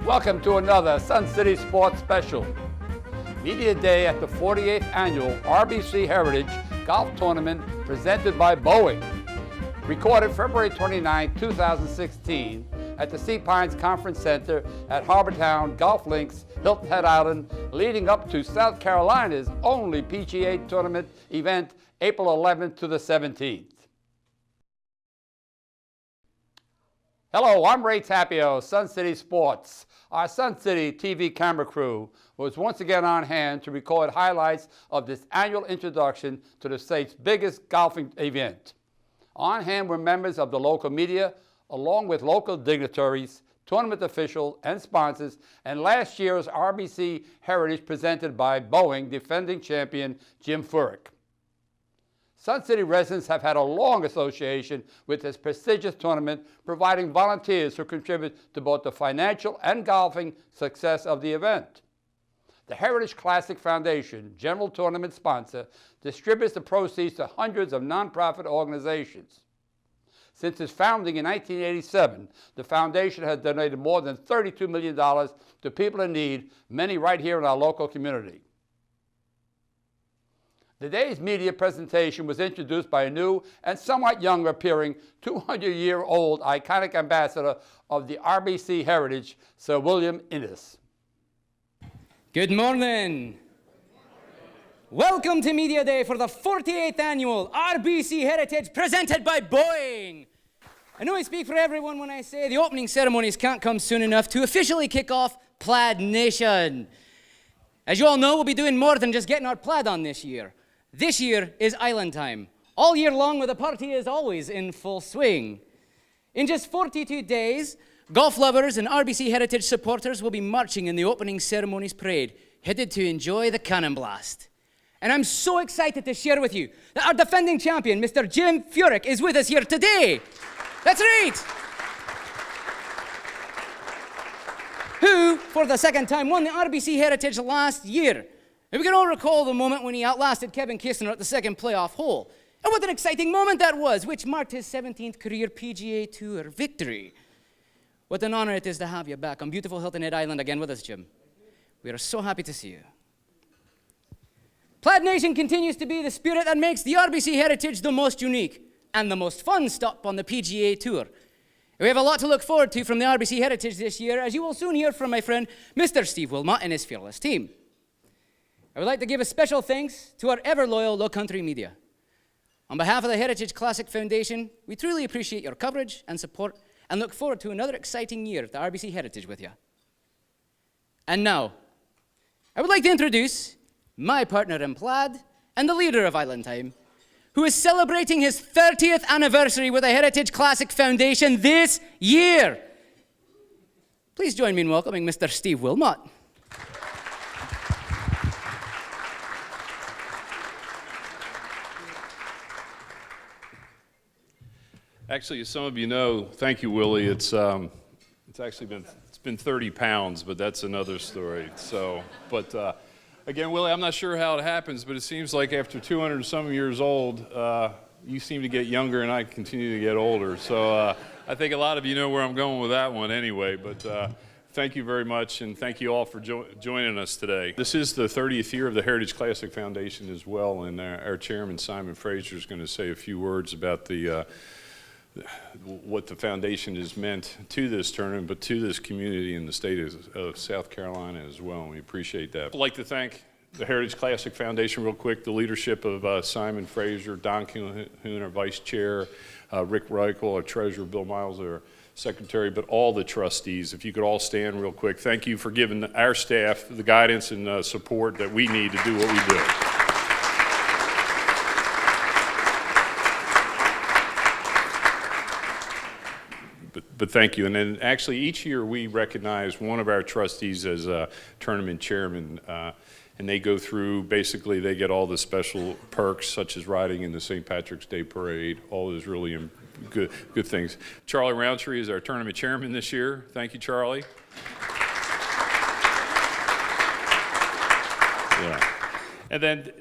Welcome to another Sun City Sports Special. Media Day at the 48th Annual RBC Heritage Golf Tournament presented by Boeing. Recorded February 29, 2016 at the Sea Pines Conference Center at Harbour Town Golf Links, Hilton Head Island, leading up to South Carolina's only PGA Tournament event, April 11th to the 17th. Hello, I'm Ray Tapio, Sun City Sports. Our Sun City TV camera crew was once again on hand to record highlights of this annual introduction to the state's biggest golfing event. On hand were members of the local media, along with local dignitaries, tournament officials, and sponsors, and last year's RBC Heritage presented by Boeing defending champion Jim Furyk. Sun City residents have had a long association with this prestigious tournament, providing volunteers who contribute to both the financial and golfing success of the event. The Heritage Classic Foundation, general tournament sponsor, distributes the proceeds to hundreds of nonprofit organizations. Since its founding in 1987, the foundation has donated more than $32 million to people in need, many right here in our local community. The day's media presentation was introduced by a new and somewhat younger appearing 200-year-old iconic ambassador of the RBC Heritage, Sir William Innes. Good morning. Welcome to Media Day for the 48th Annual RBC Heritage presented by Boeing. I know I speak for everyone when I say the opening ceremonies can't come soon enough to officially kick off Plaid Nation. As you all know, we'll be doing more than just getting our plaid on this year. This year is Island time, all year long where the party is always in full swing. In just 42 days, golf lovers and RBC Heritage supporters will be marching in the opening ceremonies parade, headed to enjoy the cannon blast. And I'm so excited to share with you that our defending champion, Mr. Jim Furyk, is with us here today. That's right. Who, for the second time, won the RBC Heritage last year. And we can all recall the moment when he outlasted Kevin Kisner at the second playoff hole. And what an exciting moment that was, which marked his 17th career PGA Tour victory. What an honor it is to have you back on beautiful Hilton Head Island again with us, Jim. We are so happy to see you. Plaid Nation continues to be the spirit that makes the RBC Heritage the most unique and the most fun stop on the PGA Tour. We have a lot to look forward to from the RBC Heritage this year, as you will soon hear from my friend, Mr. Steve Wilmot and his fearless team. I would like to give a special thanks to our ever-loyal Lowcountry media. On behalf of the Heritage Classic Foundation, we truly appreciate your coverage and support and look forward to another exciting year at the RBC Heritage with you. And now, I would like to introduce my partner in plaid and the leader of Island Time, who is celebrating his 30th anniversary with the Heritage Classic Foundation this year. Please join me in welcoming Mr. Steve Wilmot. Actually, as some of you know, thank you, Willie. It's actually been 30 pounds, but that's another story. So, but again, Willie, I'm not sure how it happens, but it seems like after 200 and some years old, you seem to get younger and I continue to get older. So I think a lot of you know where I'm going with that one anyway. But thank you very much, and thank you all for joining us today. This is the 30th year of the Heritage Classic Foundation as well, and our chairman, Simon Fraser, is going to say a few words about what the foundation has meant to this tournament, but to this community in the state of South Carolina as well, and we appreciate that. I'd like to thank the Heritage Classic Foundation real quick, the leadership of Simon Fraser, Don Kuhn, our vice chair, Rick Reichel, our treasurer, Bill Miles, our secretary, but all the trustees. If you could all stand real quick. Thank you for giving our staff the guidance and support that we need to do what we do. But thank you. And then actually each year we recognize one of our trustees as a tournament chairman, and they go through, basically they get all the special perks such as riding in the St. Patrick's Day Parade, all those really good things. Charlie Roundtree is our tournament chairman this year. Thank you, Charlie. Yeah. And then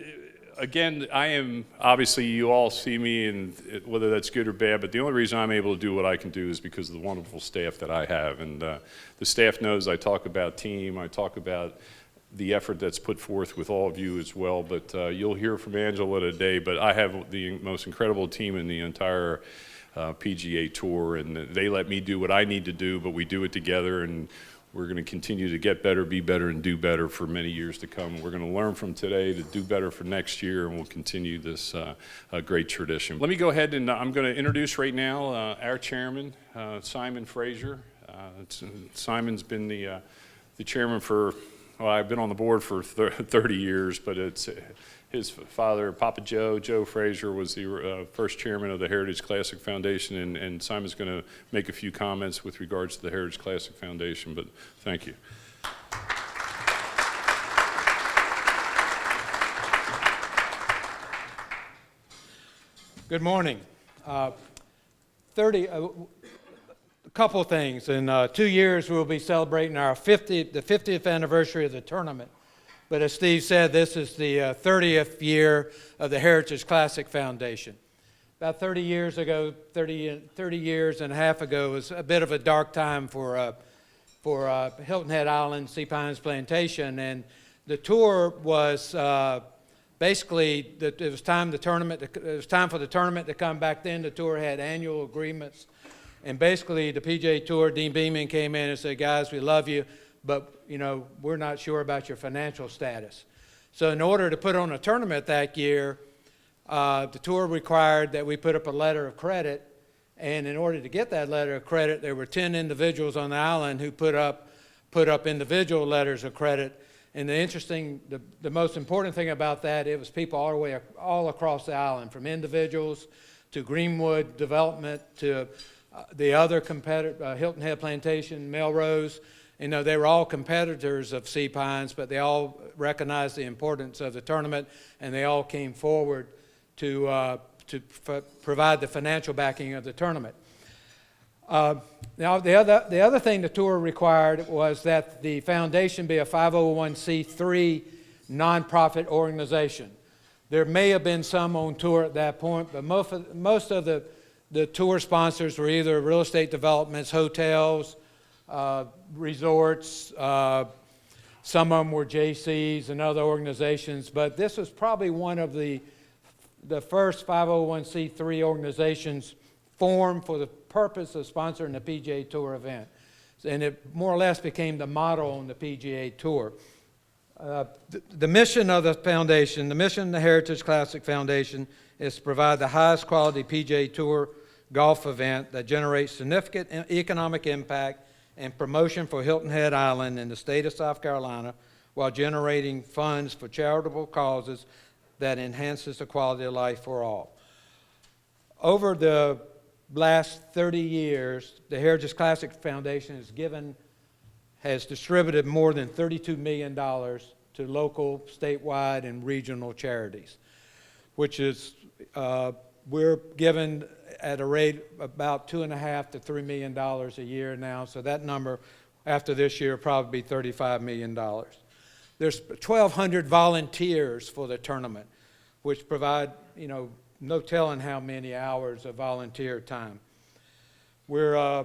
again, obviously you all see me, and whether that's good or bad, but the only reason I'm able to do what I can do is because of the wonderful staff that I have. And the staff knows I talk about team, I talk about the effort that's put forth with all of you as well, but you'll hear from Angela today, but I have the most incredible team in the entire PGA Tour, and they let me do what I need to do, but we do it together, and we're going to continue to get better, be better, and do better for many years to come. We're going to learn from today to do better for next year, and we'll continue this great tradition. Let me go ahead and I'm going to introduce right now our chairman, Simon Fraser. Simon's been the chairman for, well, I've been on the board for 30 years, but it's his father, Papa Joe Fraser, was the first chairman of the Heritage Classic Foundation, and Simon's going to make a few comments with regards to the Heritage Classic Foundation, but thank you. Good morning. A couple of things. In 2 years, we'll be celebrating the 50th anniversary of the tournament. But as Steve said, this is the 30th year of the Heritage Classic Foundation. About 30 years ago, 30 years and a half ago, was a bit of a dark time for Hilton Head Island, Sea Pines Plantation, and the tour was basically it was time for the tournament to come back. Then the tour had annual agreements, and basically the PGA Tour, Dean Beeman came in and said, "Guys, we love you, but we're not sure about your financial status." So in order to put on a tournament that year, the tour required that we put up a letter of credit, and in order to get that letter of credit, there were 10 individuals on the island who put up individual letters of credit. And the most important thing about that, it was people all across the island, from individuals to Greenwood Development to the other competitor, Hilton Head Plantation, Melrose. They were all competitors of Sea Pines, but they all recognized the importance of the tournament, and they all came forward to provide the financial backing of the tournament. Now, the other thing the tour required was that the foundation be a 501c3 nonprofit organization. There may have been some on tour at that point, but most of the tour sponsors were either real estate developments, hotels, resorts. Some of them were JCs and other organizations, but this was probably one of the first 501c3 organizations formed for the purpose of sponsoring the PGA Tour event. And it more or less became the motto on the PGA Tour. The mission of the foundation, the mission of the Heritage Classic Foundation, is to provide the highest quality PGA Tour golf event that generates significant economic impact and promotion for Hilton Head Island in the state of South Carolina, while generating funds for charitable causes that enhances the quality of life for all. Over the last 30 years, the Heritage Classic Foundation has distributed more than $32 million to local, statewide, and regional charities, which is, we're given at a rate about $2.5 to $3 million a year now, so that number after this year will probably be $35 million. There's 1,200 volunteers for the tournament, which provide, no telling how many hours of volunteer time. We're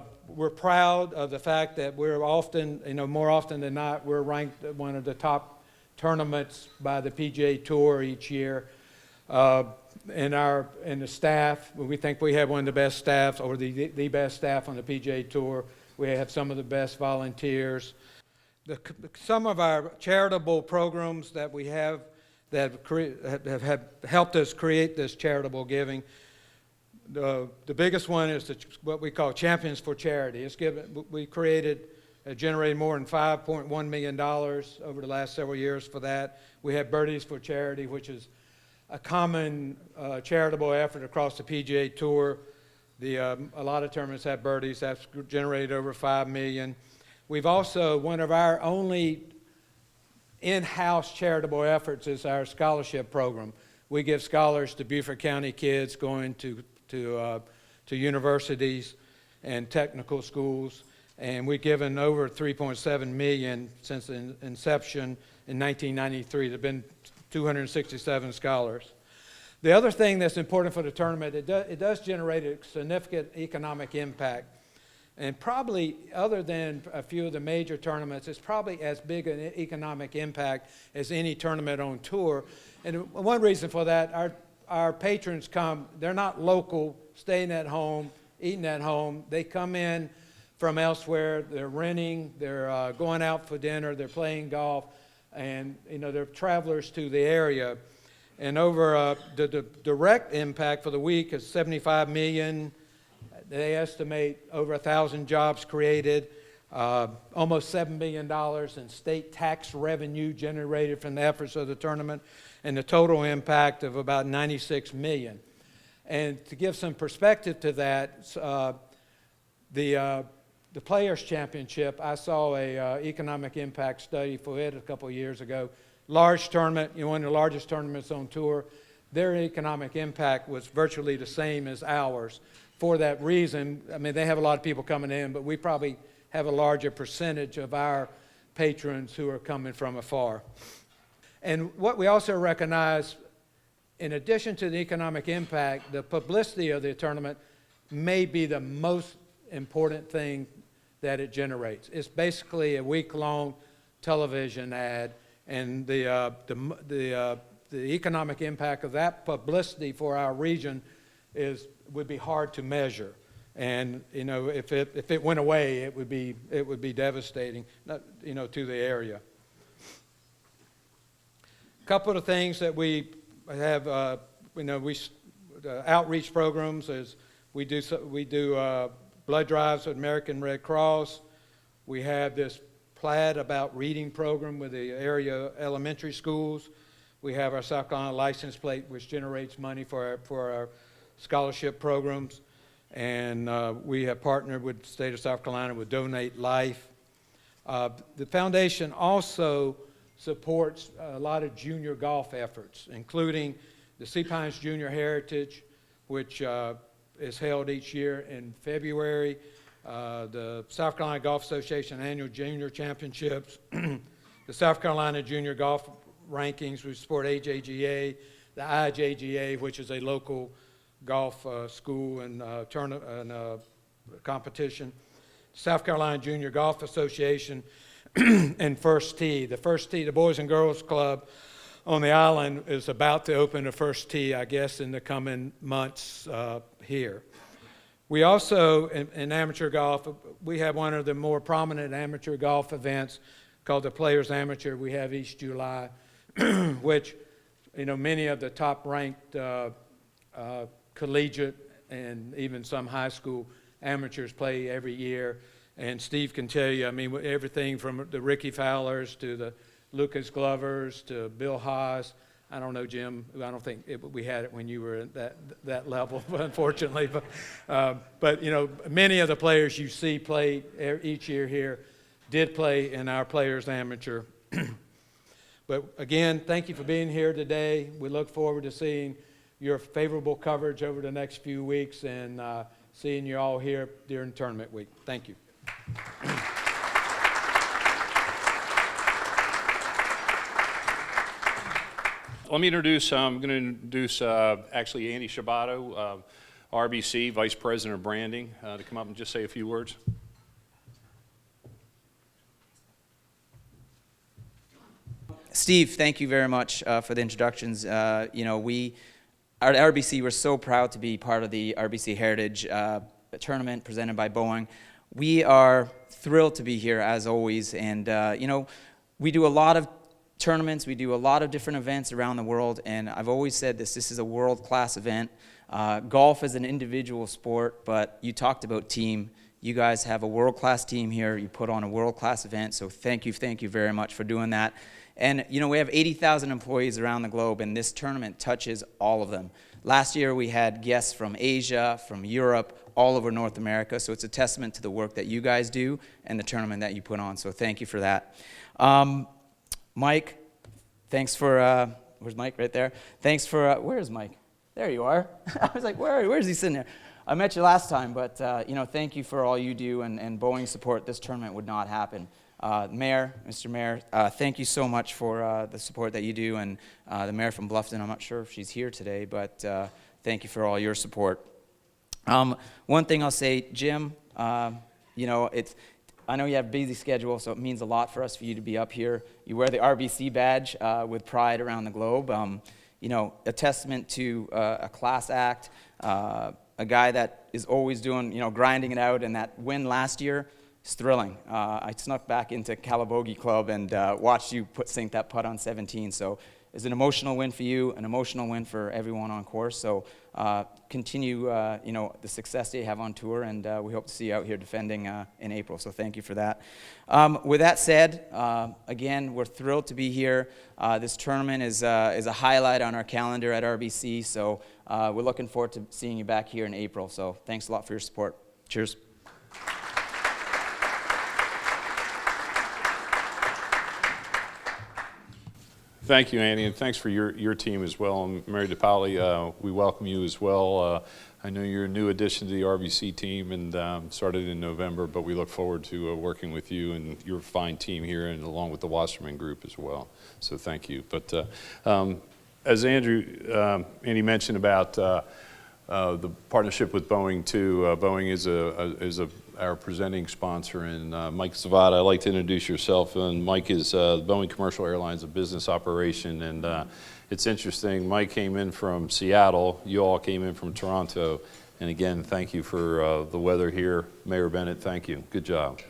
proud of the fact that we're often, more often than not, we're ranked one of the top tournaments by the PGA Tour each year. And the staff, we think we have one of the best staffs, or the best staff on the PGA Tour. We have some of the best volunteers. Some of our charitable programs that we have that have helped us create this charitable giving. The biggest one is what we call Champions for Charity. We generated more than $5.1 million over the last several years for that. We have Birdies for Charity, which is a common charitable effort across the PGA Tour. A lot of tournaments have birdies. That's generated over $5 million. We've also, one of our only in-house charitable efforts is our scholarship program. We give scholars to Beaufort County kids going to universities and technical schools, and we've given over $3.7 million since the inception in 1993. There have been 267 scholars. The other thing that's important for the tournament, it does generate a significant economic impact. And probably, other than a few of the major tournaments, it's probably as big an economic impact as any tournament on tour. And one reason for that, our patrons come, they're not local, staying at home, eating at home. They come in from elsewhere, they're renting, they're going out for dinner, they're playing golf, and they're travelers to the area. And over the direct impact for the week is 75 million. They estimate over 1,000 jobs created, almost $7 billion in state tax revenue generated from the efforts of the tournament, and the total impact of about 96 million. And to give some perspective to that, the Players' Championship, I saw a economic impact study for it a couple of years ago. Large tournament, one of the largest tournaments on tour. Their economic impact was virtually the same as ours. For that reason, I mean, they have a lot of people coming in, but we probably have a larger percentage of our patrons who are coming from afar. And what we also recognize, in addition to the economic impact, the publicity of the tournament may be the most important thing that it generates. It's basically a week-long television ad, and the economic impact of that publicity for our region would be hard to measure. And if it went away, it would be devastating, to the area. A couple of things that we have, outreach programs is we do blood drives with American Red Cross. We have this Plaid About Reading program with the area elementary schools. We have our South Carolina license plate, which generates money for our scholarship programs. And we have partnered with the state of South Carolina with Donate Life. The foundation also supports a lot of junior golf efforts, including the Sea Pines Junior Heritage, which is held each year in February, the South Carolina Golf Association Annual Junior Championships, the South Carolina Junior Golf Rankings, we support AJGA, the IJGA, which is a local golf school and competition, South Carolina Junior Golf Association, and First Tee. The First Tee, the Boys and Girls Club on the island, is about to open the First Tee, I guess, in the coming months here. We also, in amateur golf, we have one of the more prominent amateur golf events called the Players Amateur. We have each July, which, many of the top-ranked collegiate and even some high school amateurs play every year. And Steve can tell you, everything from the Ricky Fowlers to the Lucas Glovers to Bill Haas. I don't know, Jim. I don't think we had it when you were at that level, unfortunately. But many of the players you see play each year here did play in our Players Amateur. But again, thank you for being here today. We look forward to seeing your favorable coverage over the next few weeks and seeing you all here during tournament week. Thank you. Let me introduce, I'm going to introduce actually Andy Shabato, RBC, Vice President of Branding, to come up and just say a few words. Steve, thank you very much for the introductions. We at RBC, we're so proud to be part of the RBC Heritage Tournament presented by Boeing. We are thrilled to be here, as always, and we do a lot of tournaments, we do a lot of different events around the world, and I've always said this is a world-class event. Golf is an individual sport, but you talked about team. You guys have a world-class team here. You put on a world-class event, so thank you very much for doing that. And we have 80,000 employees around the globe, and this tournament touches all of them. Last year we had guests from Asia, from Europe, all over North America, so it's a testament to the work that you guys do and the tournament that you put on, so thank you for that. Mike, thanks for, where's Mike? Right there. Thanks for, where's Mike? There you are. I was like, where's he sitting there? I met you last time, but thank you for all you do, and Boeing support. This tournament would not happen Mayor, Mr. Mayor, thank you so much for the support that you do, and the mayor from Bluffton, I'm not sure if she's here today, but thank you for all your support. One thing I'll say, Jim, you know, I know you have a busy schedule, so it means a lot for us for you to be up here. You wear the RBC badge with pride around the globe. You know, a testament to a class act, a guy that is always doing, you know, grinding it out, and that win last year is thrilling. I snuck back into Calabogie Club and watched you sink that putt on 17, so it's an emotional win for you, an emotional win for everyone on course. So continue, you know, the success that you have on tour, and we hope to see you out here defending in April. So thank you for that. With that said, again, we're thrilled to be here. This tournament is a highlight on our calendar at RBC. So we're looking forward to seeing you back here in April. So thanks a lot for your support. Cheers. Thank you, Andy, and thanks for your team as well. And Mary DePaoli, we welcome you as well. I know you're a new addition to the RBC team and started in November, but we look forward to working with you and your fine team here, and along with the Wasserman Group as well. So thank you. But as Andy mentioned about the partnership with Boeing too, Boeing is our presenting sponsor, and Mike Zavada, I'd like to introduce yourself. And Mike is Boeing Commercial Airlines, a business operation, and it's interesting. Mike came in from Seattle. You all came in from Toronto, and again, thank you for the weather here. Mayor Bennett, thank you. Good job.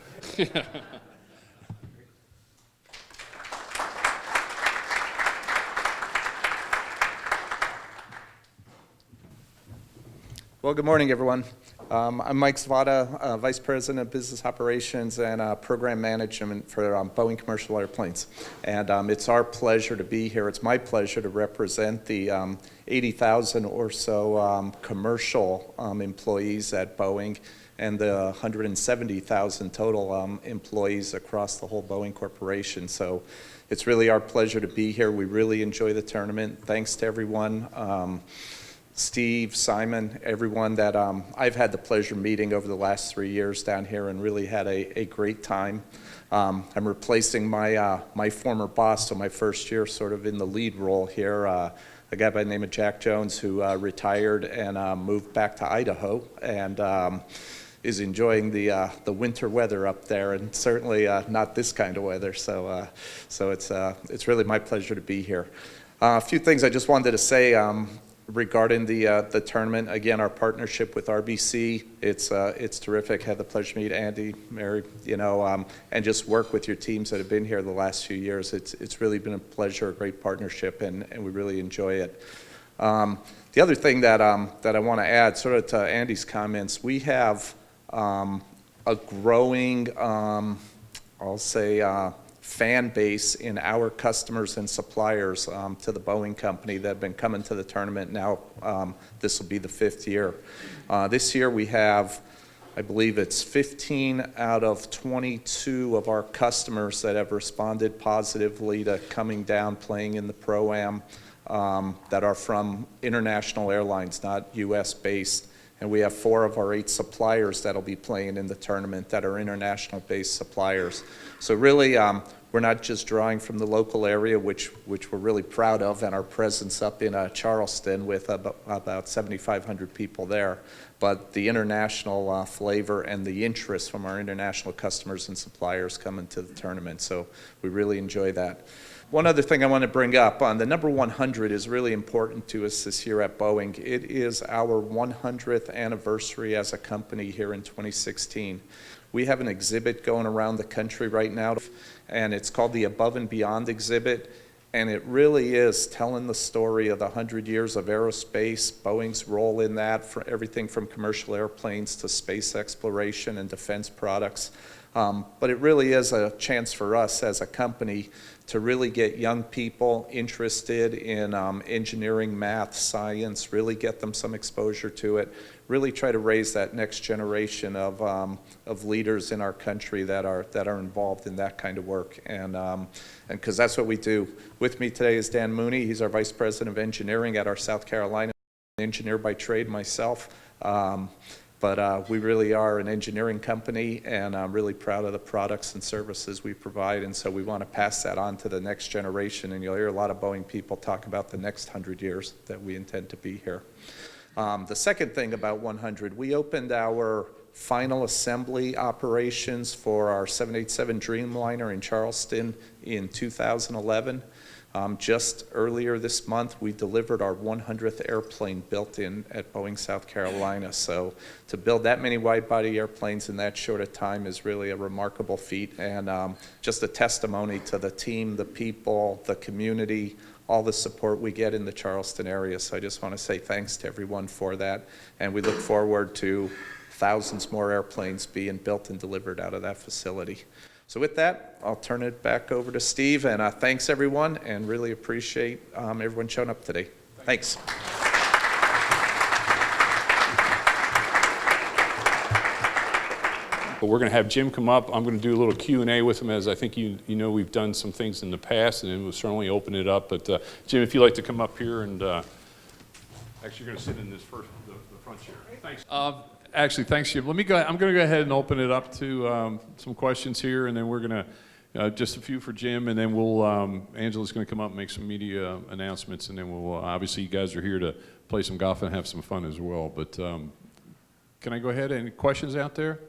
Well, good morning, everyone. I'm Mike Zavada, Vice President of Business Operations and Program Management for Boeing Commercial Airplanes. And it's our pleasure to be here. It's my pleasure to represent the 80,000 or so commercial employees at Boeing and the 170,000 total employees across the whole Boeing Corporation. So it's really our pleasure to be here. We really enjoy the tournament. Thanks to everyone. Steve, Simon, everyone that I've had the pleasure meeting over the last 3 years down here, and really had a great time. I'm replacing my former boss, so my first year sort of in the lead role here, a guy by the name of Jack Jones, who retired and moved back to Idaho, and is enjoying the winter weather up there, and certainly not this kind of weather. So it's really my pleasure to be here. A few things I just wanted to say. Regarding the tournament, again, our partnership with RBC, it's terrific. Had the pleasure to meet Andy, Mary, you know, and just work with your teams that have been here the last few years. It's really been a pleasure, a great partnership, and we really enjoy it. The other thing that I want to add, sort of to Andy's comments, we have a growing, I'll say, fan base in our customers and suppliers to the Boeing company that have been coming to the tournament now. This will be the 5th year. This year we have, I believe it's 15 out of 22 of our customers that have responded positively to coming down, playing in the Pro-Am, that are from international airlines, not US based. And we have 4 of our 8 suppliers that'll be playing in the tournament that are international-based suppliers. So really, we're not just drawing from the local area, which we're really proud of, and our presence up in Charleston with about 7,500 people there, but the international flavor and the interest from our international customers and suppliers coming to the tournament. So we really enjoy that. One other thing I want to bring up, the number 100 is really important to us this year at Boeing. It is our 100th anniversary as a company here in 2016. We have an exhibit going around the country right now, and it's called the Above and Beyond exhibit, and it really is telling the story of the 100 years of aerospace, Boeing's role in that, for everything from commercial airplanes to space exploration and defense products. But it really is a chance for us as a company to really get young people interested in engineering, math, science, really get them some exposure to it, really try to raise that next generation of leaders in our country that are involved in that kind of work, and because that's what we do. With me today is Dan Mooney. He's our Vice President of Engineering at our South Carolina, engineer by trade myself. but we really are an engineering company, and I'm really proud of the products and services we provide, and so we want to pass that on to the next generation, and you'll hear a lot of Boeing people talk about the next 100 years that we intend to be here. The second thing about 100, we opened our final assembly operations for our 787 Dreamliner in Charleston in 2011. Just earlier this month, we delivered our 100th airplane built at Boeing, South Carolina. So to build that many wide-body airplanes in that short a time is really a remarkable feat, and just a testimony to the team, the people, the community, all the support we get in the Charleston area. So I just want to say thanks to everyone for that, and we look forward to thousands more airplanes being built and delivered out of that facility. So with that, I'll turn it back over to Steve, and thanks everyone, and really appreciate everyone showing up today. Thanks. But we're going to have Jim come up. I'm going to do a little Q&A with him, as I think you know we've done some things in the past, and we'll certainly open it up. But Jim, if you'd like to come up here, and actually you're going to sit in this the front chair. Thanks. Actually, thanks, Jim. I'm going to go ahead and open it up to some questions here, and then we're going to, just a few for Jim, and then we'll, Angela's going to come up and make some media announcements, and then we'll, obviously you guys are here to play some golf and have some fun as well. But can I go ahead? Any questions out there?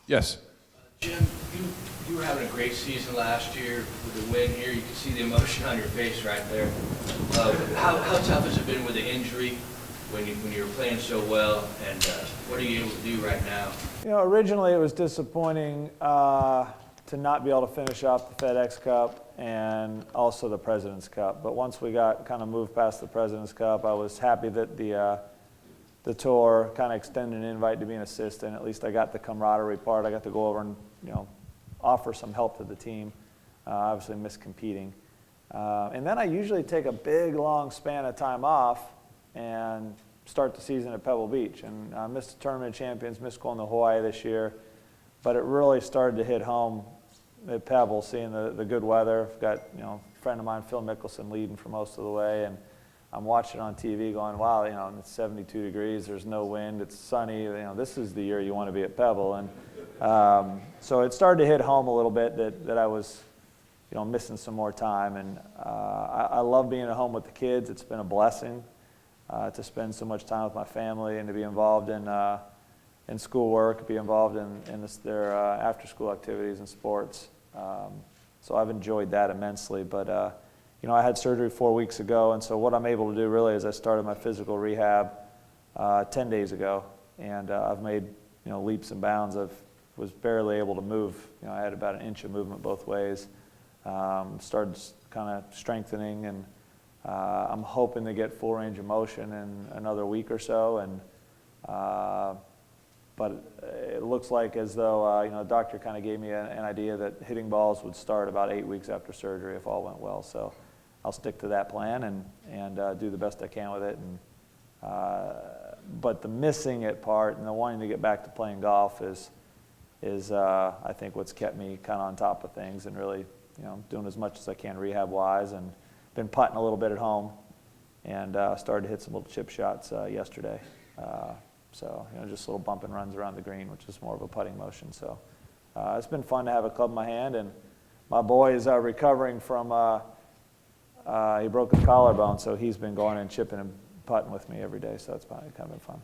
Yes. Jim, you were having a great season last year with the win here. You can see the emotion on your face right there. How tough has it been with the injury when you were playing so well, and what are you able to do right now? You know, originally it was disappointing to not be able to finish off the FedEx Cup and also the President's Cup. But once we got kind of moved past the President's Cup, I was happy that the tour kind of extended an invite to be an assistant. At least I got the camaraderie part. I got to go over and, you know, offer some help to the team. Obviously missed competing. And then I usually take a big, long span of time off and start the season at Pebble Beach. And I missed the Tournament of Champions, missed going to Hawaii this year, but it really started to hit home at Pebble, seeing the good weather. I've got, you know, a friend of mine, Phil Mickelson, leading for most of the way, and I'm watching on TV going, wow, you know, it's 72 degrees, there's no wind, it's sunny, you know, this is the year you want to be at Pebble. And so it started to hit home a little bit that I was, you know, missing some more time. And I love being at home with the kids. It's been a blessing to spend so much time with my family and to be involved in schoolwork, be involved in their after-school activities and sports. So I've enjoyed that immensely. But you know, I had surgery 4 weeks ago, and so what I'm able to do really is I started my physical rehab 10 days ago, and I've made, you know, leaps and bounds. I was barely able to move. You know, I had about an inch of movement both ways. Started kind of strengthening, and I'm hoping to get full range of motion in another week or so. And but it looks like as though you know, the doctor kind of gave me an idea that hitting balls would start about 8 weeks after surgery if all went well. So I'll stick to that plan and do the best I can with it. And but the missing it part and the wanting to get back to playing golf is I think what's kept me kind of on top of things and really, you know, doing as much as I can rehab-wise, and been putting a little bit at home, and started to hit some little chip shots yesterday. So, you know, just little bump and runs around the green, which is more of a putting motion. So it's been fun to have a club in my hand, and my boy is recovering from, he broke his collarbone, so he's been going and chipping and putting with me every day, so it's kind of been fun.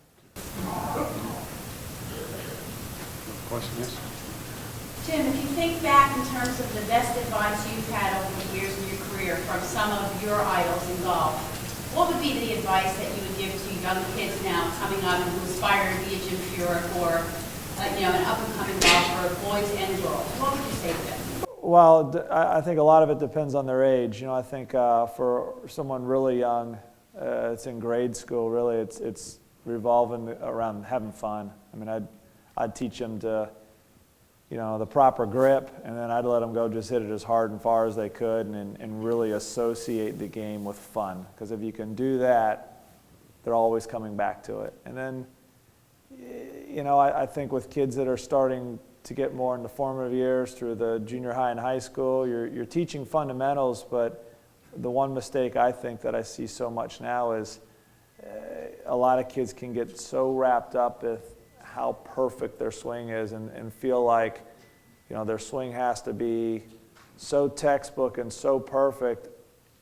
Question, yes? Jim, if you think back in terms of the best advice you've had over the years in your career from some of your idols in golf, what would be the advice that you would give to young kids now coming up who aspire to be a Jim Furyk or you know, an up-and-coming golfer, boys and girls? What would you say to them? Well, I think a lot of it depends on their age. You know, I think for someone really young, it's in grade school, really, it's revolving around having fun. I mean, I'd teach them to, you know, the proper grip, and then I'd let them go just hit it as hard and far as they could, and really associate the game with fun. Because if you can do that, they're always coming back to it. And then, you know, I think with kids that are starting to get more in the formative years through the junior high and high school, you're teaching fundamentals, but the one mistake I think that I see so much now is a lot of kids can get so wrapped up with how perfect their swing is and feel like, you know, their swing has to be so textbook and so perfect.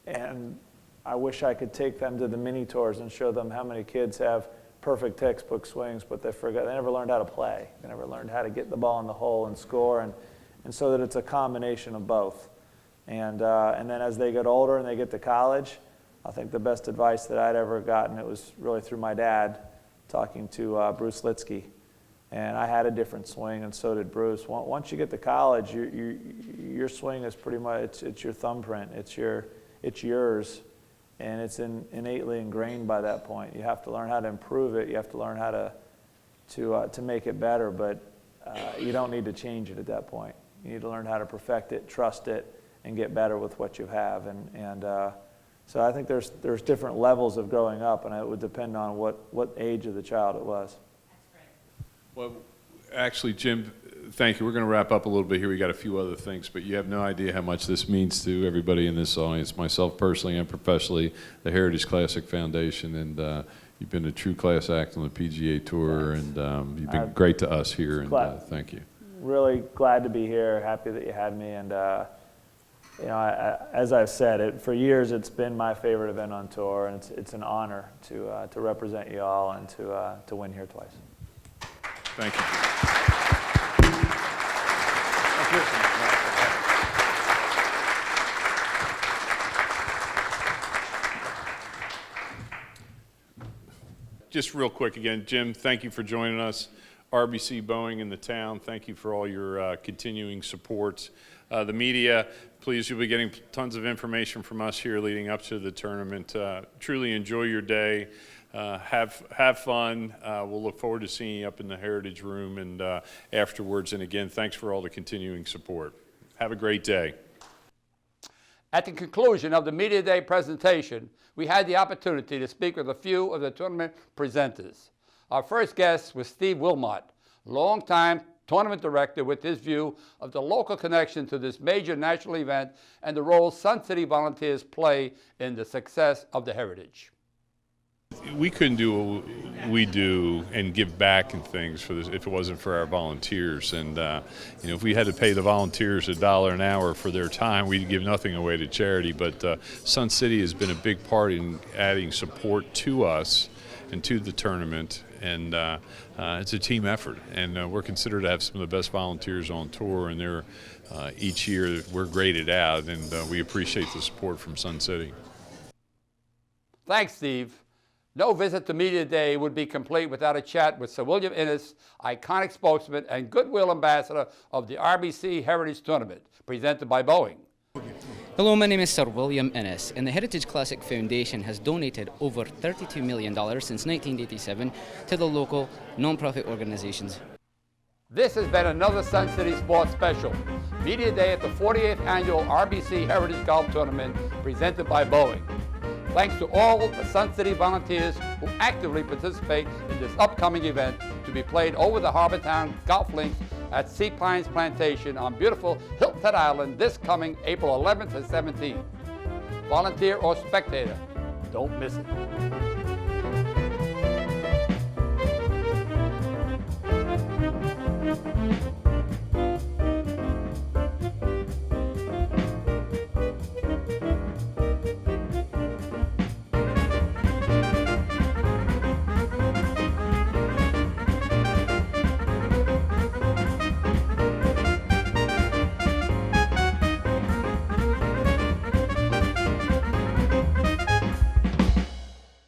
And I wish I could take them to the mini tours and show them how many kids have perfect textbook swings, but they never learned how to play. They never learned how to get the ball in the hole and score, and so that it's a combination of both. And then as they get older and they get to college, I think the best advice that I'd ever gotten, it was really through my dad, talking to Bruce Litsky. And I had a different swing, and so did Bruce. Once you get to college, your swing is pretty much, it's your thumbprint. It's yours, and it's innately ingrained by that point. You have to learn how to improve it. You have to learn how to make it better, but you don't need to change it at that point. You need to learn how to perfect it, trust it, and get better with what you have. So I think there's different levels of growing up, and it would depend on what age of the child it was. Well, actually, Jim, thank you. We're going to wrap up a little bit here. We got a few other things, but you have no idea how much this means to everybody in this audience, myself personally and professionally, the Heritage Classic Foundation, and you've been a true class act on the PGA Tour, Thanks. And you've been great to us here, and thank you. Really glad to be here. Happy that you had me, and you know, as I've said, for years it's been my favorite event on tour, and it's an honor to represent you all and to win here twice. Thank you. Just real quick again, Jim, thank you for joining us. RBC, Boeing, and the town, thank you for all your continuing support. The media, please, you'll be getting tons of information from us here leading up to the tournament. Truly enjoy your day. Have fun. We'll look forward to seeing you up in the Heritage Room and afterwards. And again, thanks for all the continuing support. Have a great day. At the conclusion of the Media Day presentation, we had the opportunity to speak with a few of the tournament presenters. Our first guest was Steve Wilmot, longtime tournament director, with his view of the local connection to this major national event and the role Sun City volunteers play in the success of the Heritage. We couldn't do what we do and give back and things for this if it wasn't for our volunteers. And you know, if we had to pay the volunteers $1 an hour for their time, we'd give nothing away to charity. But Sun City has been a big part in adding support to us and to the tournament. And it's a team effort. And we're considered to have some of the best volunteers on tour. And they're each year we're graded out, and we appreciate the support from Sun City. Thanks, Steve. No visit to Media Day would be complete without a chat with Sir William Innes, iconic spokesman and goodwill ambassador of the RBC Heritage Tournament, presented by Boeing. Hello, my name is Sir William Innes, and the Heritage Classic Foundation has donated over $32 million since 1987 to the local non-profit organizations. This has been another Sun City Sports Special. Media Day at the 48th Annual RBC Heritage Golf Tournament, presented by Boeing. Thanks to all the Sun City volunteers who actively participate in this upcoming event, to be played over the Harbour Town Golf Links at Sea Pines Plantation on beautiful Hilton Head Island this coming April 11th and 17th. Volunteer or spectator, don't miss it.